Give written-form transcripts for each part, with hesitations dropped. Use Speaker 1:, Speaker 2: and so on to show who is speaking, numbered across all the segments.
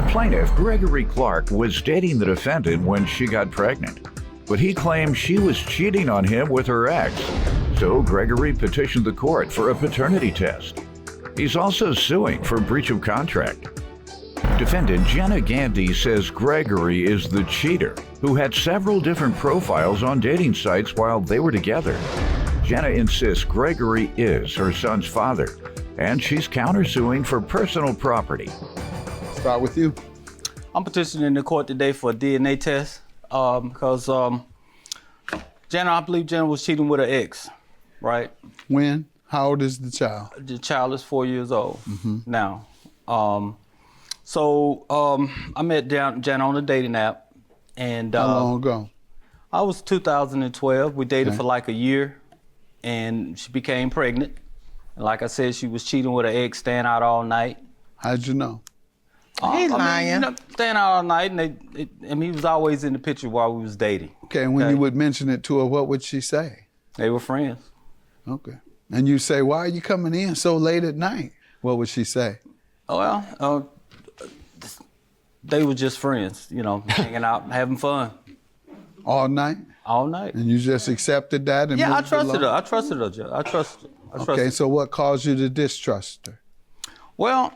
Speaker 1: Plaintiff Gregory Clark was dating the defendant when she got pregnant, but he claimed she was cheating on him with her ex. So Gregory petitioned the court for a paternity test. He's also suing for breach of contract. Defendant Jenna Gandy says Gregory is the cheater who had several different profiles on dating sites while they were together. Jenna insists Gregory is her son's father, and she's countersuing for personal property.
Speaker 2: Start with you.
Speaker 3: I'm petitioning the court today for a DNA test because I believe Jenna was cheating with her ex, right?
Speaker 2: When? How old is the child?
Speaker 3: The child is 4 years old now. So I met Jenna on a dating app. And
Speaker 2: how long ago?
Speaker 3: I was 2012. We dated for like a year, and she became pregnant. And like I said, she was cheating with her ex, staying out all night.
Speaker 2: How'd you know?
Speaker 4: He's lying.
Speaker 3: Staying out all night, and he was always in the picture while we was dating.
Speaker 2: Okay, and when you would mention it to her, what would she say?
Speaker 3: They were friends.
Speaker 2: Okay. And you say, why are you coming in so late at night? What would she say?
Speaker 3: Well, they were just friends, hanging out, having fun.
Speaker 2: All night?
Speaker 3: All night.
Speaker 2: And you just accepted that? And
Speaker 3: I trusted her. I trusted her, Joe. I trusted her.
Speaker 2: Okay, so what caused you to distrust her?
Speaker 3: Well,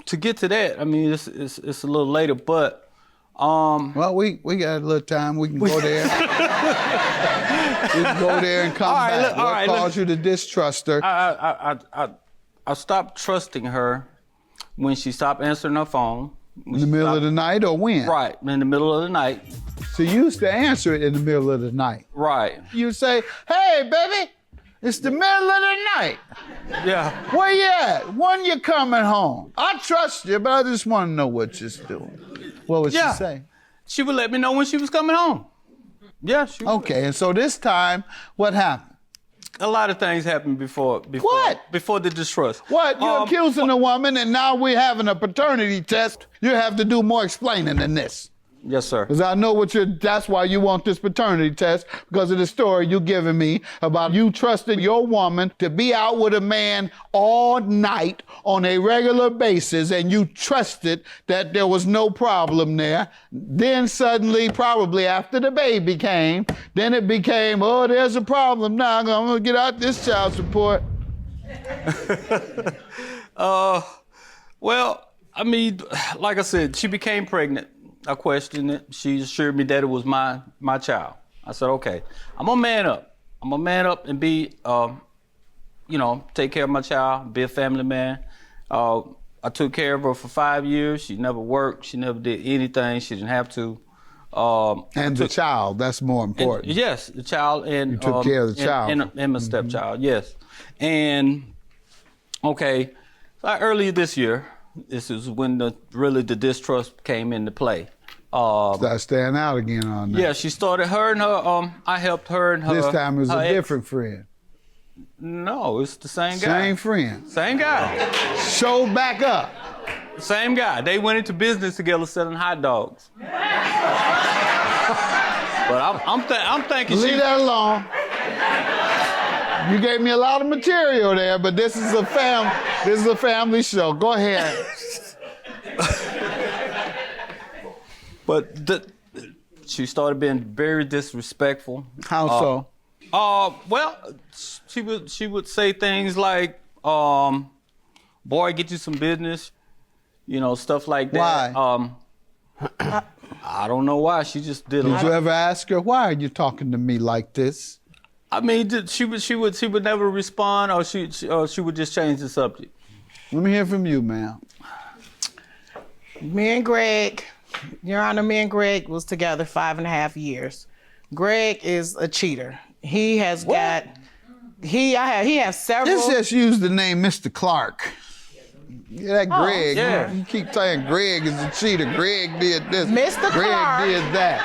Speaker 3: to get to that, I mean, it's a little later, but
Speaker 2: well, we got a little time. We can go there. We can go there and come back. What caused you to distrust her?
Speaker 3: I stopped trusting her when she stopped answering her phone.
Speaker 2: In the middle of the night or when?
Speaker 3: Right, in the middle of the night.
Speaker 2: So you used to answer it in the middle of the night.
Speaker 3: Right.
Speaker 2: You say, hey, baby, it's the middle of the night.
Speaker 3: Yeah.
Speaker 2: Where you at? When you coming home? I trust you, but I just want to know what you're doing. What would she say?
Speaker 3: She would let me know when she was coming home. Yeah, she would.
Speaker 2: Okay, and so this time, what happened?
Speaker 3: A lot of things happened before the distrust.
Speaker 2: What? You're accusing a woman, and now we're having a paternity test. You have to do more explaining than this.
Speaker 3: Yes, sir.
Speaker 2: Because I know that's why you want this paternity test, because of the story you're giving me about you trusting your woman to be out with a man all night on a regular basis, and you trusted that there was no problem there. Then suddenly, probably after the baby came, then it became, oh, there's a problem now. I'm going to get out this child support.
Speaker 3: Well, I mean, like I said, she became pregnant. I questioned it. She assured me that it was my child. I said, okay, I'm gonna man up. I'm gonna man up and be, take care of my child, be a family man. I took care of her for 5 years. She never worked. She never did anything. She didn't have to.
Speaker 2: And the child, that's more important.
Speaker 3: Yes, the child. And
Speaker 2: you took care of the child.
Speaker 3: And my stepchild, yes. And, okay, so earlier this year, this is when the distrust came into play.
Speaker 2: Start staying out again on that.
Speaker 3: Yeah, she started, her and her, I helped her and her.
Speaker 2: This time it was a different friend.
Speaker 3: No, it's the same guy.
Speaker 2: Same friend.
Speaker 3: Same guy.
Speaker 2: Show back up.
Speaker 3: Same guy. They went into business together selling hot dogs. But I'm thinking
Speaker 2: leave that alone. You gave me a lot of material there, but this is a family show. Go ahead.
Speaker 3: But she started being very disrespectful.
Speaker 2: How so?
Speaker 3: Well, she would say things like, boy, get you some business, stuff like that.
Speaker 2: Why?
Speaker 3: I don't know why. She just did.
Speaker 2: Did you ever ask her, why are you talking to me like this?
Speaker 3: I mean, she would never respond, or she would just change the subject.
Speaker 2: Let me hear from you, ma'am.
Speaker 4: Me and Greg, Your Honor, me and Greg was together 5.5 years. Greg is a cheater. He has he has several.
Speaker 2: Let's just use the name Mr. Clark. Yeah, that Greg.
Speaker 3: Yeah.
Speaker 2: You keep saying Greg is a cheater. Greg did this.
Speaker 4: Mr.
Speaker 2: Greg
Speaker 4: Clark.
Speaker 2: did that.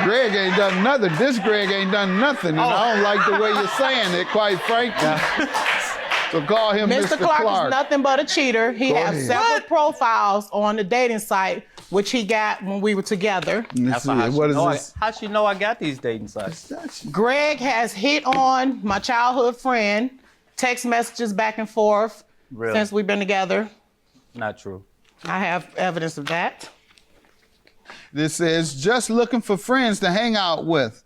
Speaker 2: Greg ain't done nothing. This Greg ain't done nothing. And I don't like the way you're saying it, quite frankly. So call him Mr.
Speaker 4: Clark is nothing but a cheater. He has several profiles on the dating site, which he got when we were together.
Speaker 3: How she know I got these dating sites?
Speaker 4: Greg has hit on my childhood friend, text messages back and forth since we've been together.
Speaker 3: Not true.
Speaker 4: I have evidence of that.
Speaker 2: This says, just looking for friends to hang out with.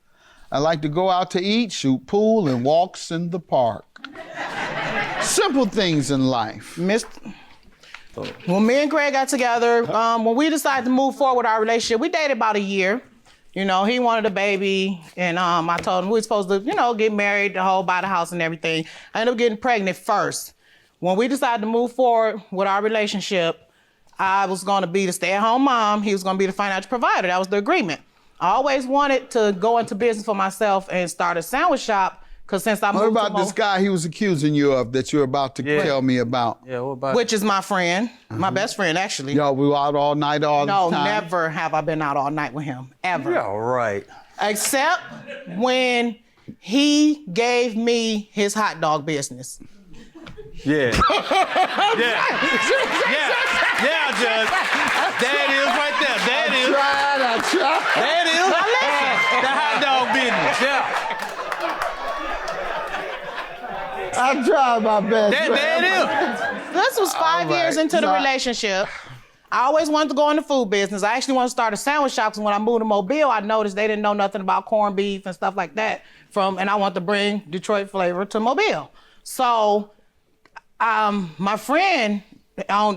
Speaker 2: I like to go out to eat, shoot pool, and walks in the park. Simple things in life.
Speaker 4: When me and Greg got together, when we decided to move forward with our relationship, we dated about a year. You know, he wanted a baby, and I told him we were supposed to, get married, buy the house and everything. I ended up getting pregnant first. When we decided to move forward with our relationship, I was going to be the stay-at-home mom. He was going to be the financial provider. That was the agreement. I always wanted to go into business for myself and start a sandwich shop, because since I moved
Speaker 2: What about this guy he was accusing you of that you're about to tell me about?
Speaker 3: Yeah, what about
Speaker 4: which is my friend, my best friend, actually.
Speaker 2: Y'all, we were out all night all the time?
Speaker 4: No, never have I been out all night with him, ever.
Speaker 3: Yeah, right.
Speaker 4: Except when he gave me his hot dog business.
Speaker 3: Yeah. Yeah, Judge. There it is right there. There it is.
Speaker 2: I tried.
Speaker 3: There it is.
Speaker 4: Now listen.
Speaker 3: The hot dog business. Yeah.
Speaker 2: I tried my best.
Speaker 3: There it is.
Speaker 4: This was 5 years into the relationship. I always wanted to go in the food business. I actually wanted to start a sandwich shop, because when I moved to Mobile, I noticed they didn't know nothing about corned beef and stuff like that. And I wanted to bring Detroit flavor to Mobile. So my friend,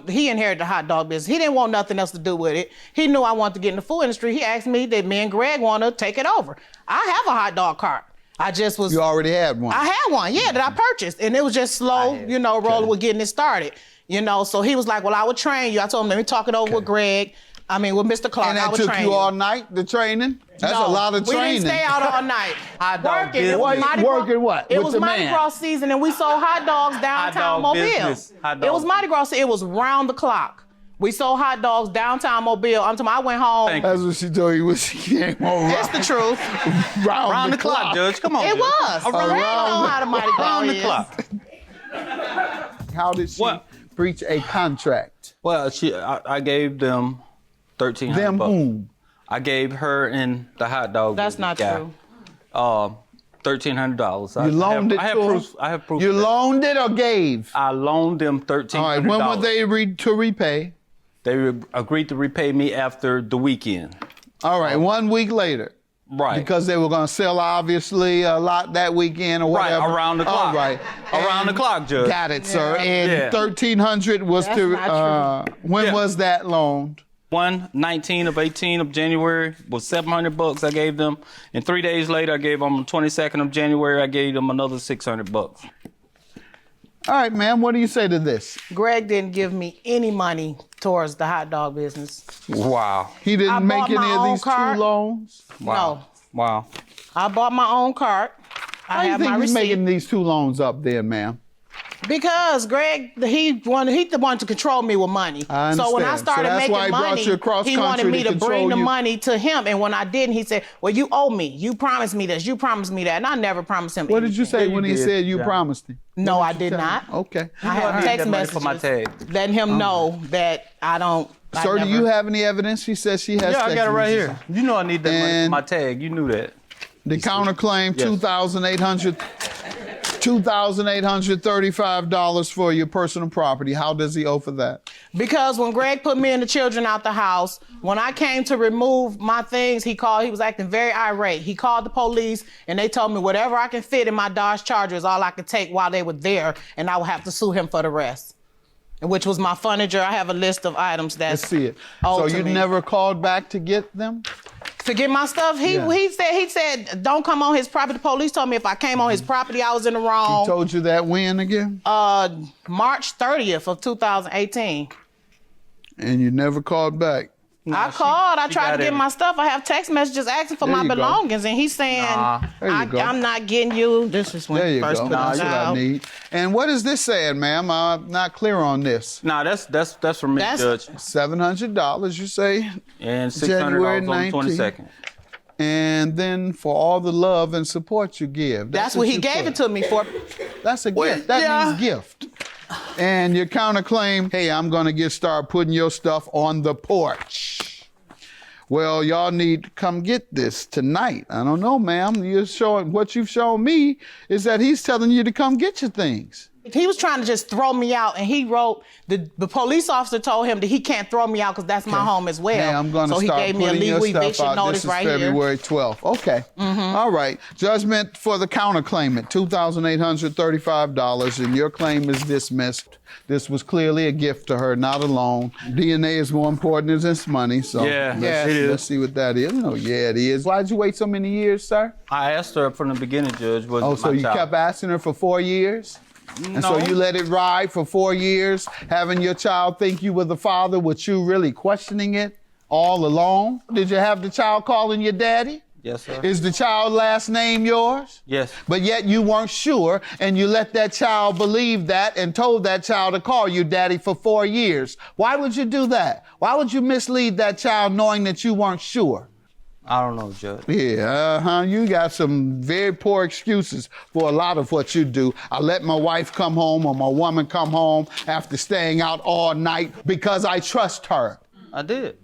Speaker 4: he inherited the hot dog business. He didn't want nothing else to do with it. He knew I wanted to get in the food industry. He asked me that me and Greg want to take it over. I have a hot dog cart.
Speaker 2: You already had one?
Speaker 4: I had one, yeah, that I purchased. And it was just slow, rolling with getting it started. So he was like, well, I would train you. I told him, let me talk it over with Greg. With Mr. Clark.
Speaker 2: And
Speaker 4: I
Speaker 2: that
Speaker 4: would
Speaker 2: took
Speaker 4: train
Speaker 2: you all night, the training? That's a lot of training.
Speaker 4: We didn't stay out all night.
Speaker 3: Hot dog
Speaker 4: Working. It was Mardi
Speaker 2: Working
Speaker 4: Gras.
Speaker 2: what?
Speaker 4: It
Speaker 2: With
Speaker 4: was
Speaker 2: the
Speaker 4: Mardi
Speaker 2: man?
Speaker 4: Gras season, and we sold hot dogs downtown
Speaker 3: dog
Speaker 4: Mobile.
Speaker 3: business. Hot
Speaker 4: It
Speaker 3: dog
Speaker 4: was Mardi Gras. It was round the clock. We sold hot dogs downtown Mobile. I'm talking. I went home.
Speaker 3: Thank you.
Speaker 2: That's what she told you when she came home.
Speaker 4: It's the truth.
Speaker 2: Round
Speaker 3: the clock, Judge. Come on.
Speaker 4: It
Speaker 3: Judge.
Speaker 4: was. I
Speaker 3: Around
Speaker 4: know how the Mardi Gras
Speaker 3: Around the
Speaker 4: is.
Speaker 3: clock.
Speaker 2: How did she
Speaker 3: What?
Speaker 2: breach a contract?
Speaker 3: Well, I gave them $1,300.
Speaker 2: Them whom?
Speaker 3: I gave her and the hot dog.
Speaker 4: That's not
Speaker 3: guy,
Speaker 4: true.
Speaker 3: $1,300.
Speaker 2: You loaned it
Speaker 3: I have
Speaker 2: to
Speaker 3: proof.
Speaker 2: them?
Speaker 3: I have proof.
Speaker 2: You
Speaker 3: of that.
Speaker 2: loaned it or gave?
Speaker 3: I loaned them $1,300.
Speaker 2: All right, when were they to repay?
Speaker 3: They agreed to repay me after the weekend.
Speaker 2: All right, 1 week later.
Speaker 3: Right.
Speaker 2: Because they were going to sell, obviously, a lot that weekend or
Speaker 3: Right,
Speaker 2: whatever.
Speaker 3: around the clock.
Speaker 2: All right.
Speaker 3: Around the clock, Judge.
Speaker 2: Got it, sir. And
Speaker 3: Yeah.
Speaker 2: $1,300 was
Speaker 4: That's
Speaker 2: to,
Speaker 4: not
Speaker 2: when
Speaker 3: Yeah.
Speaker 2: was that loaned?
Speaker 3: 19 of 18 of January was $700 I gave them. And 3 days later, I gave them on the 22nd of January, I gave them another $600.
Speaker 2: All right, ma'am, what do you say to this?
Speaker 4: Greg didn't give me any money towards the hot dog business.
Speaker 3: Wow.
Speaker 2: He didn't
Speaker 4: I
Speaker 2: make
Speaker 4: bought
Speaker 2: any
Speaker 4: my
Speaker 2: of
Speaker 4: own
Speaker 2: these
Speaker 4: cart.
Speaker 2: two loans?
Speaker 3: Wow. Wow.
Speaker 4: No. I bought my own cart.
Speaker 2: How
Speaker 4: I
Speaker 2: do you
Speaker 4: have
Speaker 2: think
Speaker 4: my
Speaker 2: he's
Speaker 4: receipt.
Speaker 2: making these two loans up there, ma'am?
Speaker 4: Because Greg, he wanted to control me with money.
Speaker 2: I
Speaker 4: So when I
Speaker 2: understand. So
Speaker 4: started
Speaker 2: that's why
Speaker 4: making
Speaker 2: he brought
Speaker 4: money,
Speaker 2: you across
Speaker 4: he wanted
Speaker 2: country
Speaker 4: me
Speaker 2: to
Speaker 4: to bring
Speaker 2: control
Speaker 4: the
Speaker 2: you.
Speaker 4: money to him. And when I didn't, he said, well, you owe me. You promised me this. You promised me that. And I never promised him
Speaker 2: What did you
Speaker 4: anything.
Speaker 2: say
Speaker 3: Yeah,
Speaker 2: when
Speaker 3: you
Speaker 2: he
Speaker 3: did.
Speaker 2: said you
Speaker 3: Yeah.
Speaker 2: promised him?
Speaker 4: No, I did not.
Speaker 2: Okay.
Speaker 4: I have
Speaker 3: need
Speaker 4: text
Speaker 3: that money for
Speaker 4: messages
Speaker 3: my tag.
Speaker 4: letting him know that I don't. I
Speaker 2: Sir, do
Speaker 4: never-
Speaker 2: you have any evidence? She says she has
Speaker 3: Yeah, I got it right
Speaker 2: text
Speaker 3: here. You know I need that money for
Speaker 2: And-
Speaker 3: my tag. You knew that.
Speaker 2: The counterclaim,
Speaker 3: Yes.
Speaker 2: $2,835 for your personal property. How does he owe for that?
Speaker 4: Because when Greg put me and the children out the house, when I came to remove my things, he was acting very irate. He called the police and they told me whatever I can fit in my Dodge Charger is all I could take while they were there, and I would have to sue him for the rest. Which was my furniture. I have a list of items that's
Speaker 2: Let's see it.
Speaker 4: owed
Speaker 2: So
Speaker 4: to
Speaker 2: you
Speaker 4: me.
Speaker 2: never called back to get them?
Speaker 4: To get my stuff, he
Speaker 2: Yeah.
Speaker 4: said don't come on his property. The police told me if I came on his property, I was in the wrong.
Speaker 2: He told you that when again?
Speaker 4: March 30th of 2018.
Speaker 2: And you never called back.
Speaker 4: I called. I
Speaker 3: she
Speaker 4: tried
Speaker 3: got
Speaker 4: to get
Speaker 3: it.
Speaker 4: my stuff. I have text messages asking for
Speaker 2: There
Speaker 4: my
Speaker 2: you go.
Speaker 4: belongings, and he's saying,
Speaker 2: There you go.
Speaker 4: I'm not getting you. This is when
Speaker 2: There
Speaker 4: he
Speaker 2: you
Speaker 4: first
Speaker 2: go.
Speaker 4: put it
Speaker 2: That's what I
Speaker 4: out.
Speaker 2: need. And what is this saying, ma'am? I'm not clear on this.
Speaker 3: Nah, that's for me,
Speaker 4: That's-
Speaker 3: Judge.
Speaker 2: $700, you say?
Speaker 3: And
Speaker 2: January
Speaker 3: $600 on the 22nd.
Speaker 2: And then for all the love and support you give.
Speaker 4: That's what he
Speaker 2: you
Speaker 4: gave
Speaker 2: put.
Speaker 4: it to me for.
Speaker 2: That's a gift. That means gift. And your counterclaim, hey, I'm going to start putting your stuff on the porch. Well, y'all need to come get this tonight. I don't know, ma'am. What you've shown me is that he's telling you to come get your things.
Speaker 4: He was trying to just throw me out, and he wrote, the police officer told him that he can't throw me out because that's my home as well.
Speaker 2: Hey, I'm going to
Speaker 4: so
Speaker 2: start
Speaker 4: he gave me a
Speaker 2: putting your
Speaker 4: legal
Speaker 2: stuff
Speaker 4: eviction
Speaker 2: out.
Speaker 4: notice
Speaker 2: This is
Speaker 4: right
Speaker 2: February 12th. Okay. All right. Judgment for the counterclaimant, $2,835, and your claim is dismissed. This was clearly a gift to her, not a loan. DNA is more important than this money, so
Speaker 3: Yeah, it is.
Speaker 2: let's see what that is. Oh, yeah, it is. Why'd you wait so many years, sir?
Speaker 3: I asked her from the beginning, Judge. Was
Speaker 2: Oh,
Speaker 3: my
Speaker 2: so you
Speaker 3: child.
Speaker 2: kept asking her for 4 years? And so
Speaker 3: No.
Speaker 2: you let it ride for 4 years, having your child think you were the father, with you really questioning it all along? Did you have the child calling your daddy?
Speaker 3: Yes, sir.
Speaker 2: Is the child's last name yours?
Speaker 3: Yes.
Speaker 2: But yet you weren't sure, and you let that child believe that and told that child to call you daddy for 4 years. Why would you do that? Why would you mislead that child knowing that you weren't sure?
Speaker 3: I don't know, Judge.
Speaker 2: Yeah, you got some very poor excuses for a lot of what you do. I let my wife come home or my woman come home after staying out all night because I trust her.
Speaker 3: I did.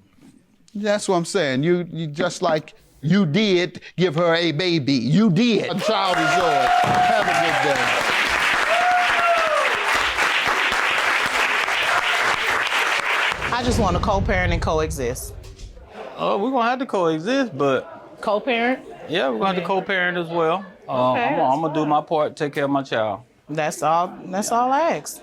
Speaker 2: That's what I'm saying. You just like you did give her a baby. You did. The child is yours. Have a good day.
Speaker 4: I just want to co-parent and coexist.
Speaker 3: We're going to have to coexist, but
Speaker 4: Co-parent?
Speaker 3: yeah, we're going to have to co-parent as well.
Speaker 4: Okay.
Speaker 3: I'm going to do my part, take care of my child.
Speaker 4: That's all I ask.